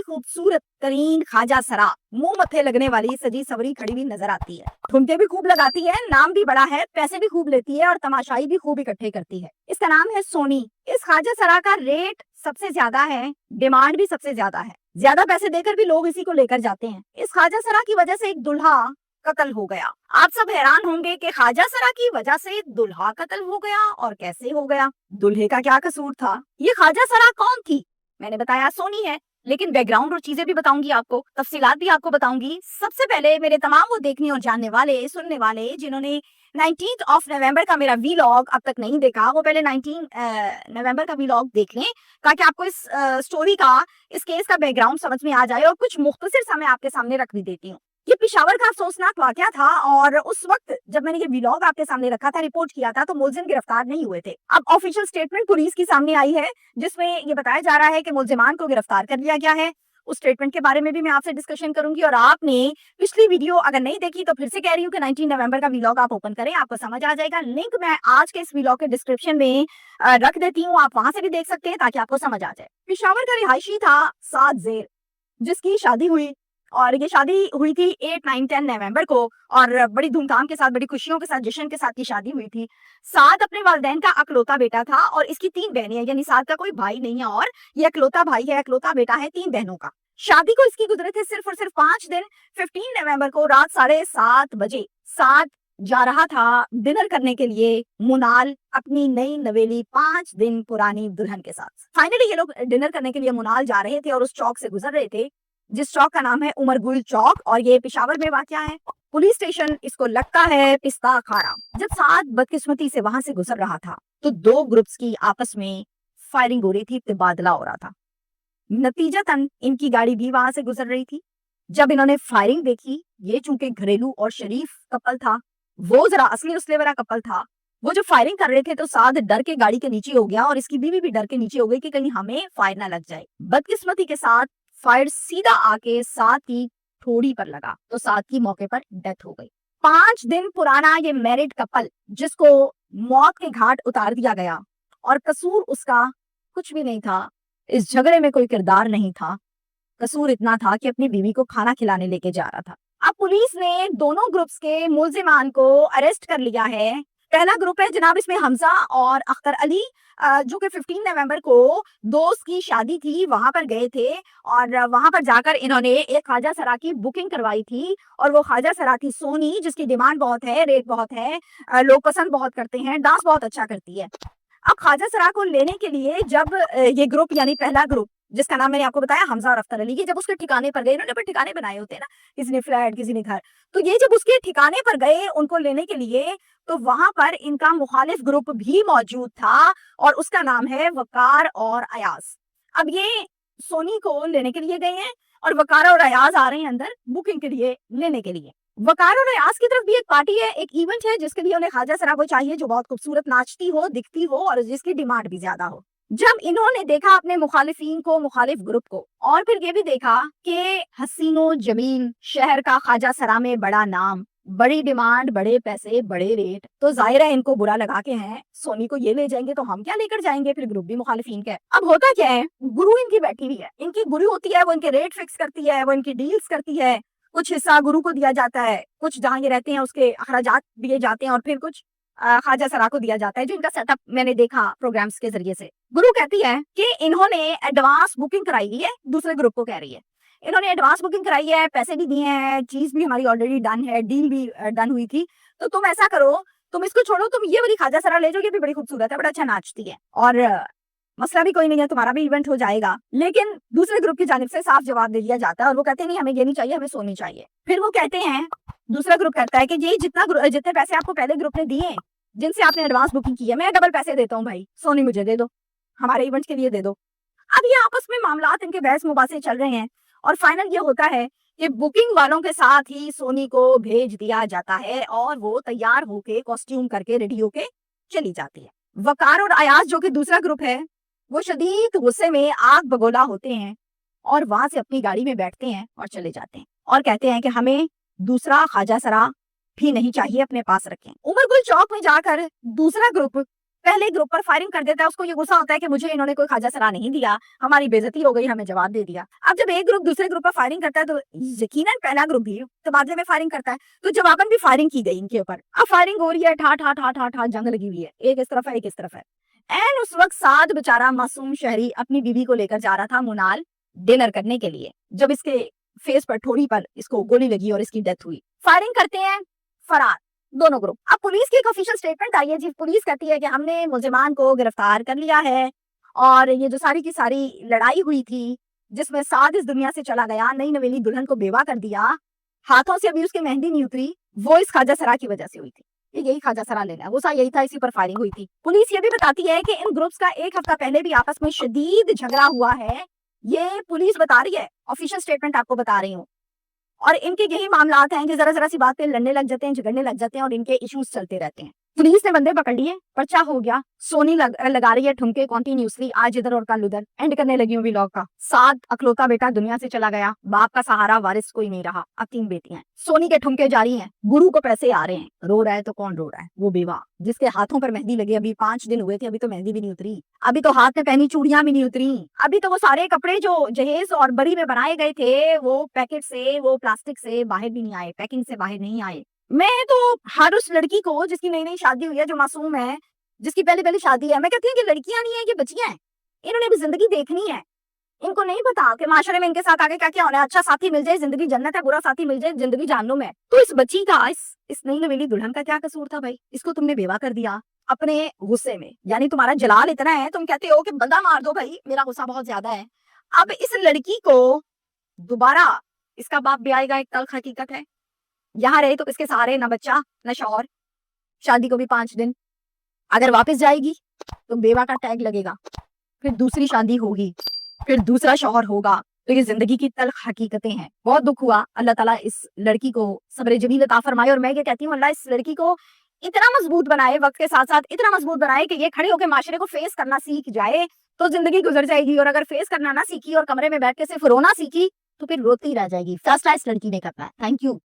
बड़ी खूबसूरत तरीन ख्वाजा सरा मुंह मत्थे लगने वाली सजी सवरी खड़ी हुई नजर आती है। ठुमके भी खूब लगाती है, नाम भी बड़ा है, पैसे भी खूब लेती है और तमाशाई भी खूब इकट्ठे करती है। इसका नाम है सोनी। इस ख्वाजा सरा का रेट सबसे ज्यादा है, डिमांड भी सबसे ज्यादा है। ज्यादा पैसे देकर भी लोग इसी को लेकर जाते हैं। इस ख्वाजा सरा की वजह से एक दुल्हा कत्ल हो गया। आप सब हैरान होंगे कि ख्वाजा सरा की वजह से दुल्हा कत्ल हो गया और कैसे हो गया, दूल्हे का क्या कसूर था। ये ख्वाजा सरा कौन थी? मैंने बताया सोनी है, लेकिन बैकग्राउंड और चीजें भी बताऊंगी आपको, तफसीलात भी आपको बताऊंगी। सबसे पहले मेरे तमाम वो देखने और जानने वाले, सुनने वाले जिन्होंने 19 नवंबर का मेरा वीलॉग अब तक नहीं देखा, वो पहले 19 नवंबर का वीलॉग देख लें, ताकि आपको इस स्टोरी का, इस केस का बैकग्राउंड समझ में आ जाए। और कुछ मुख्तसर सा मैं आपके सामने रख भी देती हूँ। ये पेशावर का अफसोसनाक वाकया था और उस वक्त जब मैंने ये व्लॉग आपके सामने रखा था, रिपोर्ट किया था, तो मुलजिम गिरफ्तार नहीं हुए थे। अब ऑफिशियल स्टेटमेंट पुलिस की सामने आई है जिसमें ये बताया जा रहा है कि मुलजिमान को गिरफ्तार कर लिया गया है। उस स्टेटमेंट के बारे में भी मैं आपसे डिस्कशन करूंगी। और आपने पिछली वीडियो अगर नहीं देखी तो फिर से कह रही हूँ कि 19 नवंबर का व्लॉग आप ओपन करें, आपको समझ आ जाएगा। लिंक मैं आज के इस व्लॉग के डिस्क्रिप्शन में रख देती हूँ, आप वहां से भी देख सकते हैं ताकि आपको समझ आ जाए। पेशावर का रिहायशी था साद जेर, जिसकी शादी हुई और ये शादी हुई थी 8, 9, 10 नवंबर को और बड़ी धूमधाम के साथ, बड़ी खुशियों के साथ, जश्न के साथ की शादी हुई थी। साद अपने वालिदैन का अकलौता बेटा था और इसकी 3 बहनें हैं, यानी साद का कोई भाई नहीं है और ये अकलौता भाई है, अकलौता बेटा है 3 बहनों का। शादी को इसकी गुजरे थे सिर्फ और सिर्फ 5 दिन। 15 नवंबर को रात 7:30 बजे साद जा रहा था डिनर करने के लिए मुनाल, अपनी नई नवेली 5 दिन पुरानी दुल्हन के साथ। फाइनली ये लोग डिनर करने के लिए मुनाल जा रहे थे और उस चौक से गुजर रहे थे जिस चौक का नाम है उमर गुल चौक और ये पेशावर में वाक़या है। पुलिस स्टेशन इसको लगता है पिस्ता खारा। जब साद बदकिस्मती से वहां से गुजर रहा था तो 2 ग्रुप्स की आपस में फायरिंग हो रही थी, तबादला हो रहा था। नतीजतन इनकी गाड़ी भी वहां से गुजर रही थी। जब इन्होंने फायरिंग देखी, ये चूंकि घरेलू और शरीफ कपल था, वो जरा असली उसले वाला कपल था, वो जो फायरिंग कर रहे थे तो साद डर के गाड़ी के नीचे हो गया और इसकी बीवी भी डर के नीचे हो गई कि कहीं हमें फायर ना लग जाए। बदकिस्मती के साथ फायर सीधा आके साद की ठोड़ी पर लगा तो साद की मौके पर डेथ हो गई। 5 दिन पुराना ये मैरिड कपल जिसको मौत के घाट उतार दिया गया और कसूर उसका कुछ भी नहीं था, इस झगड़े में कोई किरदार नहीं था। कसूर इतना था कि अपनी बीवी को खाना खिलाने लेके जा रहा था। अब पुलिस ने दोनों ग्रुप्स के मुलजिमान को अरेस्ट कर लिया है। पहला ग्रुप है जनाब, इसमें हमजा और अख्तर अली, जो कि 15 नवंबर को दोस्त की शादी थी, वहां पर गए थे और वहां पर जाकर इन्होंने एक ख्वाजा सरा की बुकिंग करवाई थी और वो ख्वाजा सरा थी सोनी, जिसकी डिमांड बहुत है, रेट बहुत है, लोग पसंद बहुत करते हैं, डांस बहुत अच्छा करती है। अब ख्वाजा सरा को लेने के लिए जब ये ग्रुप, यानी पहला ग्रुप जिसका नाम मैंने आपको बताया हमजा और अख्तर अली, की जब उसके ठिकाने पर गए, इन्होंने अपने ठिकाने बनाए होते हैं ना, किसी ने फ्लैट, किसी ने घर, तो ये जब उसके ठिकाने पर गए उनको लेने के लिए, तो वहां पर इनका मुखालिफ ग्रुप भी मौजूद था और उसका नाम है वकार और अयाज। अब ये सोनी को लेने के लिए गए हैं और वकार और अयाज आ रहे हैं अंदर बुकिंग के लिए, लेने के लिए। वकार और अयाज की तरफ भी एक पार्टी है, एक इवेंट है जिसके लिए उन्हें ख्वाजा सरा को चाहिए जो बहुत खूबसूरत नाचती हो, दिखती हो और जिसकी डिमांड भी ज्यादा हो। जब इन्होंने देखा अपने मुखालिफिन को, मुखालिफ ग्रुप को, और फिर ये भी देखा कि हसीनो जमील शहर का ख्वाजा सरा में बड़ा नाम, बड़ी डिमांड, बड़े पैसे, बड़े रेट, तो जाहिर है इनको बुरा लगा के हैं सोनी को ये ले जाएंगे तो हम क्या लेकर जाएंगे, फिर ग्रुप भी मुखालिफिन का है। अब होता क्या है, गुरु इनकी बैठी हुई है, इनकी गुरु होती है, वो इनके रेट फिक्स करती है, वो इनकी डील्स करती है। कुछ हिस्सा गुरु को दिया जाता है, कुछ जहाँ ये रहते हैं उसके अखराजात दिए जाते हैं और फिर कुछ ख्वाजा सरा को दिया जाता है, जो इनका सेटअप मैंने देखा प्रोग्राम्स के जरिए से। गुरु कहती है कि इन्होंने एडवांस बुकिंग कराई हुई है, दूसरे ग्रुप को कह रही है इन्होंने एडवांस बुकिंग कराई है, पैसे भी दिए हैं, चीज भी हमारी ऑलरेडी डन है, डील भी डन हुई थी, तो तुम ऐसा करो, तुम इसको छोड़ो, तुम ये वाली ख्वाजा सरा ले जाओ, ये भी बड़ी खूबसूरत है, बड़ा अच्छा नाचती है और मसला भी कोई नहीं है, तुम्हारा भी इवेंट हो जाएगा। लेकिन दूसरे ग्रुप की जानिब से साफ जवाब दे दिया जाता है और वो कहते हैं नहीं, हमें ये नहीं चाहिए, हमें सोनी चाहिए। फिर वो कहते हैं, दूसरा ग्रुप कहता है कि ये जितने पैसे आपको पहले ग्रुप ने दिए, जिनसे आपने एडवांस बुकिंग की है, मैं डबल पैसे देता हूँ भाई, सोनी मुझे दे दो, हमारे इवेंट के लिए दे दो। अब ये आपस में मामलात इनके बहस मुबासे चल रहे हैं और फाइनल ये होता है कि बुकिंग वालों के साथ ही सोनी को भेज दिया जाता है और वो तैयार होके, कॉस्ट्यूम करके, रेडी होके चली जाती है। वकार और अयाज जो कि दूसरा ग्रुप है, वो शदीद गुस्से में आग बगोला होते हैं और वहां से अपनी गाड़ी में बैठते हैं और चले जाते हैं और कहते हैं कि हमें दूसरा ख्वाजा सरा भी नहीं चाहिए, अपने पास रखें। उमर गुल चौक में जाकर दूसरा ग्रुप पहले ग्रुप पर फायरिंग कर देता है, उसको ये गुस्सा होता है कि मुझे इन्होंने कोई खाजा सरा नहीं दिया, हमारी बेइज्जती हो गई, हमें जवाब दे दिया। अब जब एक ग्रुप दूसरे ग्रुप पर फायरिंग करता है तो यकीनन पहला ग्रुप भी तबादले में फायरिंग करता है, तो जवाबन भी फायरिंग की गई इनके ऊपर। अब फायरिंग हो रही है, ठा ठा ठा ठा ठा जंग लगी हुई है, एक इस तरफ है, एक इस तरफ है। एंड उस वक्त साद बेचारा मासूम शहरी अपनी बीवी को लेकर जा रहा था मुनाल डिनर करने के लिए, जब इसके फेस पर, ठोड़ी पर इसको गोली लगी और इसकी डेथ हुई। फायरिंग करते हैं, फरार दोनों ग्रुप। अब पुलिस की एक ऑफिशियल स्टेटमेंट आई है जी, पुलिस कहती है कि हमने मुलजिमान को गिरफ्तार कर लिया है और ये जो सारी की सारी लड़ाई हुई थी जिसमें साद इस दुनिया से चला गया, नई नवेली दुल्हन को बेवा कर दिया, हाथों से अभी उसकी मेहंदी नहीं उतरी, वो इस खाजा सरा की वजह से हुई थी। ये यही खाजा सरा लेना है, गुस्सा यही था, इसी पर फायरिंग हुई थी। पुलिस ये भी बताती है कि इन ग्रुप्स का एक हफ्ता पहले भी आपस में शदीद झगड़ा हुआ है। ये पुलिस बता रही है, ऑफिशियल स्टेटमेंट आपको बता रही हूँ। और इनके यही मामलात हैं कि जरा-जरा सी बात पे लड़ने लग जाते हैं, झगड़ने लग जाते हैं और इनके इश्यूज चलते रहते हैं। पुलिस ने बंदे पकड़ लिए, पर्चा हो गया, सोनी लगा रही है ठुमके कंटिन्यूअसली, आज इधर और कल उधर, एंड करने लगी हूँ व्लॉग का। साद अकलौता बेटा दुनिया से चला गया, बाप का सहारा वारिस कोई नहीं रहा, अब 3 बेटियां। सोनी के ठुमके जारी हैं, गुरु को पैसे आ रहे हैं, रो रहा है तो कौन रो रहा है? वो बेवा जिसके हाथों पर मेहंदी लगी, अभी 5 दिन हुए थे, अभी तो मेहंदी भी नहीं उतरी, अभी तो हाथ में पहनी चूड़ियां भी नहीं उतरी, अभी तो वो सारे कपड़े जो जहेज और बरी में बनाए गए थे वो पैकेट से, वो प्लास्टिक से बाहर भी नहीं आए, पैकिंग से बाहर नहीं आए। मैं तो हर उस लड़की को जिसकी नई-नई शादी हुई है, जो मासूम है, जिसकी पहली-पहली शादी है, मैं कहती हूँ कि लड़कियां नहीं है, ये बच्चियां हैं। इन्होंने भी जिंदगी देखनी है। इनको नहीं पता कि माशरे में इनके साथ आगे क्या-क्या होना है। अच्छा साथी मिल जाए जिंदगी जन्नत है, बुरा साथी मिल जाए जिंदगी जहन्नुम है। तो इस बच्ची का, इस नई नवेली दुल्हन का क्या कसूर था भाई? इसको तुमने बेवा कर दिया अपने गुस्से में। यानी तुम्हारा जलाल इतना है, तुम कहते हो कि बंदा मार दो भाई, मेरा गुस्सा बहुत ज्यादा है। अब इस लड़की को दोबारा इसका बाप भी आएगा, एक तल्ख हकीकत है। यहाँ रहे तो किसके सहारे, ना बच्चा ना शौहर, शादी को भी 5 दिन। अगर वापस जाएगी तो बेवा का टैग लगेगा, फिर दूसरी शादी होगी, फिर दूसरा शौहर होगा। तो ये जिंदगी की तल्ख हकीकतें हैं। बहुत दुख हुआ, अल्लाह ताला इस लड़की को सब्र जमील अता फरमाए। और मैं ये कहती हूँ अल्लाह इस लड़की को इतना मजबूत बनाए, वक्त के साथ साथ इतना मजबूत बनाए कि ये खड़े होकर माशरे को फेस करना सीख जाए तो जिंदगी गुजर जाएगी। और अगर फेस करना ना सीखी और कमरे में बैठ के सिर्फ रोना सीखी तो फिर रोती रह जाएगी। फैसला इस लड़की ने करना है। Thank you.